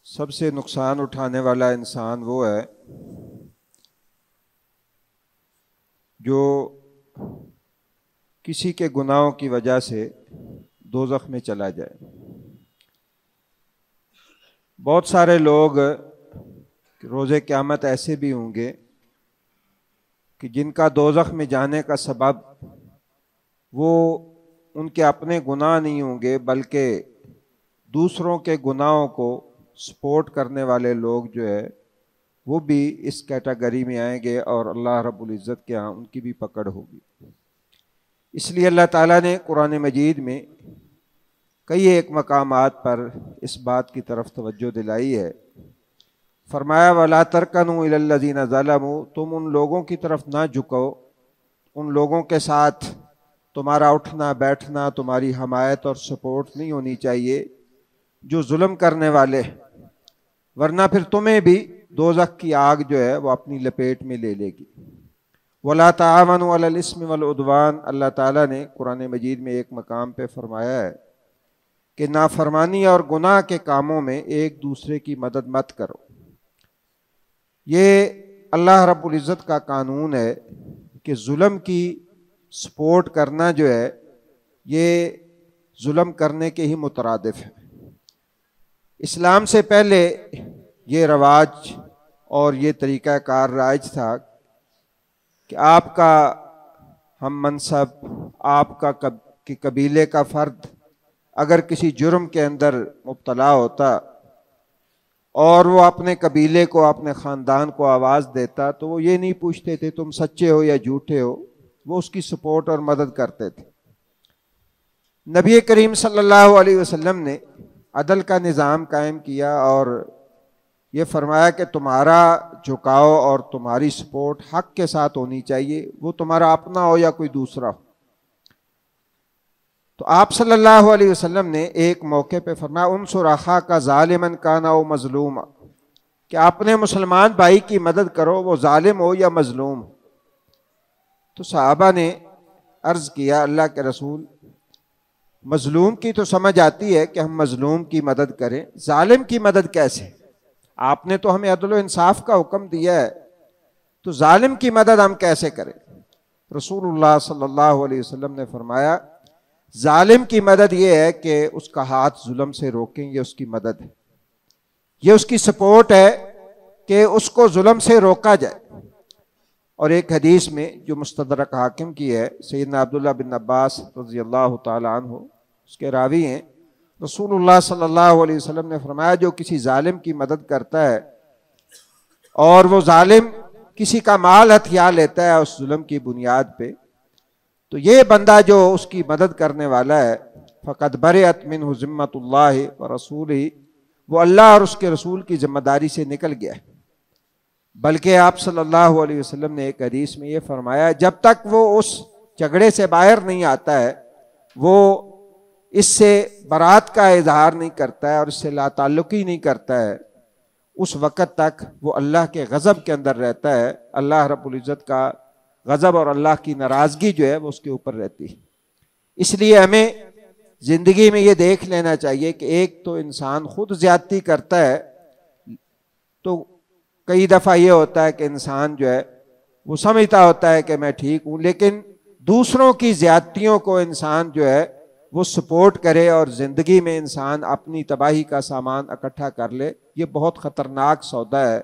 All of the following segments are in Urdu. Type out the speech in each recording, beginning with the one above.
سب سے نقصان اٹھانے والا انسان وہ ہے جو کسی کے گناہوں کی وجہ سے دوزخ میں چلا جائے۔ بہت سارے لوگ روز قیامت ایسے بھی ہوں گے کہ جن کا دوزخ میں جانے کا سبب وہ ان کے اپنے گناہ نہیں ہوں گے، بلکہ دوسروں کے گناہوں کو سپورٹ کرنے والے لوگ جو ہے وہ بھی اس کیٹیگری میں آئیں گے، اور اللہ رب العزت کے ہاں ان کی بھی پکڑ ہوگی۔ اس لیے اللہ تعالیٰ نے قرآن مجید میں کئی ایک مقامات پر اس بات کی طرف توجہ دلائی ہے۔ فرمایا وَلَا تَرْكَنُوا إِلَى الَّذِينَ ظَلَمُوا، تم ان لوگوں کی طرف نہ جھکو، ان لوگوں کے ساتھ تمہارا اٹھنا بیٹھنا، تمہاری حمایت اور سپورٹ نہیں ہونی چاہیے جو ظلم کرنے والے، ورنہ پھر تمہیں بھی دوزخ کی آگ جو ہے وہ اپنی لپیٹ میں لے لے گی۔ وَلَا تَعَاوَنُوا عَلَى الْإِثْمِ وَالْعُدْوَانِ، اللہ تعالیٰ نے قرآن مجید میں ایک مقام پہ فرمایا ہے کہ نافرمانی اور گناہ کے کاموں میں ایک دوسرے کی مدد مت کرو۔ یہ اللہ رب العزت کا قانون ہے کہ ظلم کی سپورٹ کرنا جو ہے یہ ظلم کرنے کے ہی مترادف ہے۔ اسلام سے پہلے یہ رواج اور یہ طریقہ کار رائج تھا کہ آپ کا ہم منصب، آپ کا قبیلے کا فرد اگر کسی جرم کے اندر مبتلا ہوتا اور وہ اپنے قبیلے کو، اپنے خاندان کو آواز دیتا تو وہ یہ نہیں پوچھتے تھے تم سچے ہو یا جھوٹے ہو، وہ اس کی سپورٹ اور مدد کرتے تھے۔ نبی کریم صلی اللہ علیہ وسلم نے عدل کا نظام قائم کیا اور یہ فرمایا کہ تمہارا جھکاؤ اور تمہاری سپورٹ حق کے ساتھ ہونی چاہیے، وہ تمہارا اپنا ہو یا کوئی دوسرا ہو۔ تو آپ صلی اللہ علیہ وسلم نے ایک موقع پہ فرمایا انصر اخاک ظالما کان او مظلوما، کہ اپنے مسلمان بھائی کی مدد کرو وہ ظالم ہو یا مظلوم ہو۔ تو صحابہ نے عرض کیا اللہ کے رسول، مظلوم کی تو سمجھ آتی ہے کہ ہم مظلوم کی مدد کریں، ظالم کی مدد کیسے؟ آپ نے تو ہمیں عدل و انصاف کا حکم دیا ہے، تو ظالم کی مدد ہم کیسے کریں؟ رسول اللہ صلی اللہ علیہ وسلم نے فرمایا ظالم کی مدد یہ ہے کہ اس کا ہاتھ ظلم سے روکیں، یہ اس کی مدد ہے، یہ اس کی سپورٹ ہے کہ اس کو ظلم سے روکا جائے۔ اور ایک حدیث میں جو مستدرک حاکم کی ہے، سیدنا عبداللہ بن عباس رضی اللہ تعالی عنہ اس کے راوی ہیں، رسول اللہ صلی اللہ علیہ وسلم نے فرمایا جو کسی ظالم کی مدد کرتا ہے اور وہ ظالم کسی کا مال ہتھیا لیتا ہے اس ظلم کی بنیاد پہ، تو یہ بندہ جو اس کی مدد کرنے والا ہے فقد برئت منہ ذمۃ اللہ ورسولہ، وہ اللہ اور اس کے رسول کی ذمہ داری سے نکل گیا ہے۔ بلکہ آپ صلی اللہ علیہ وسلم نے ایک حدیث میں یہ فرمایا جب تک وہ اس جھگڑے سے باہر نہیں آتا ہے، وہ اس سے برات کا اظہار نہیں کرتا ہے اور اس سے لا تعلقی نہیں کرتا ہے، اس وقت تک وہ اللہ کے غضب کے اندر رہتا ہے، اللہ رب العزت کا غضب اور اللہ کی ناراضگی جو ہے وہ اس کے اوپر رہتی ہے۔ اس لیے ہمیں زندگی میں یہ دیکھ لینا چاہیے کہ ایک تو انسان خود زیادتی کرتا ہے، تو کئی دفعہ یہ ہوتا ہے کہ انسان جو ہے وہ سمجھتا ہوتا ہے کہ میں ٹھیک ہوں، لیکن دوسروں کی زیادتیوں کو انسان جو ہے وہ سپورٹ کرے اور زندگی میں انسان اپنی تباہی کا سامان اکٹھا کر لے، یہ بہت خطرناک سودا ہے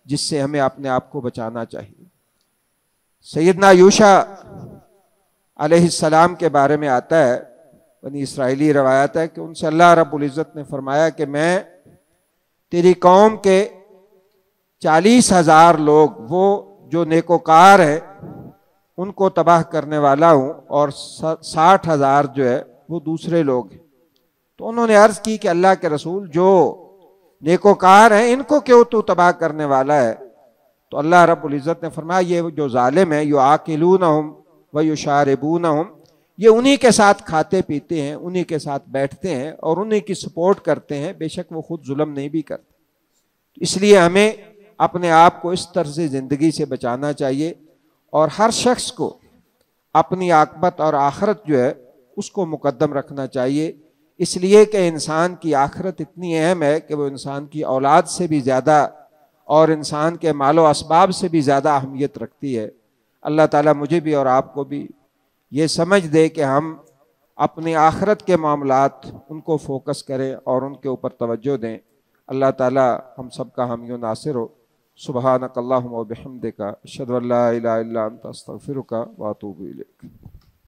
جس سے ہمیں اپنے آپ کو بچانا چاہیے۔ سیدنا یوشع علیہ السلام کے بارے میں آتا ہے، بنی اسرائیلی روایت ہے کہ ان سے اللہ رب العزت نے فرمایا کہ میں تیری قوم کے 40,000 لوگ وہ جو نیکوکار ہیں ان کو تباہ کرنے والا ہوں، اور 60,000 جو ہے وہ دوسرے لوگ ہیں۔ تو انہوں نے عرض کی کہ اللہ کے رسول جو نیکوکار ہیں ان کو کیوں تو تباہ کرنے والا ہے؟ تو اللہ رب العزت نے فرمایا یہ جو ظالم ہیں یعاقلونہم ویشاربونہم، یہ انہی کے ساتھ کھاتے پیتے ہیں، انہی کے ساتھ بیٹھتے ہیں اور انہی کی سپورٹ کرتے ہیں، بے شک وہ خود ظلم نہیں بھی کرتے۔ اس لیے ہمیں اپنے آپ کو اس طرز زندگی سے بچانا چاہیے، اور ہر شخص کو اپنی عاقبت اور آخرت جو ہے اس کو مقدم رکھنا چاہیے۔ اس لیے کہ انسان کی آخرت اتنی اہم ہے کہ وہ انسان کی اولاد سے بھی زیادہ اور انسان کے مال و اسباب سے بھی زیادہ اہمیت رکھتی ہے۔ اللہ تعالیٰ مجھے بھی اور آپ کو بھی یہ سمجھ دے کہ ہم اپنی آخرت کے معاملات ان کو فوکس کریں اور ان کے اوپر توجہ دیں۔ اللہ تعالیٰ ہم سب کا حامی و ناصر ہو۔ سبحانک اللہم و بحمدک، اشہد ان لا الہ الا انت، استغفرک و اتوب الیک۔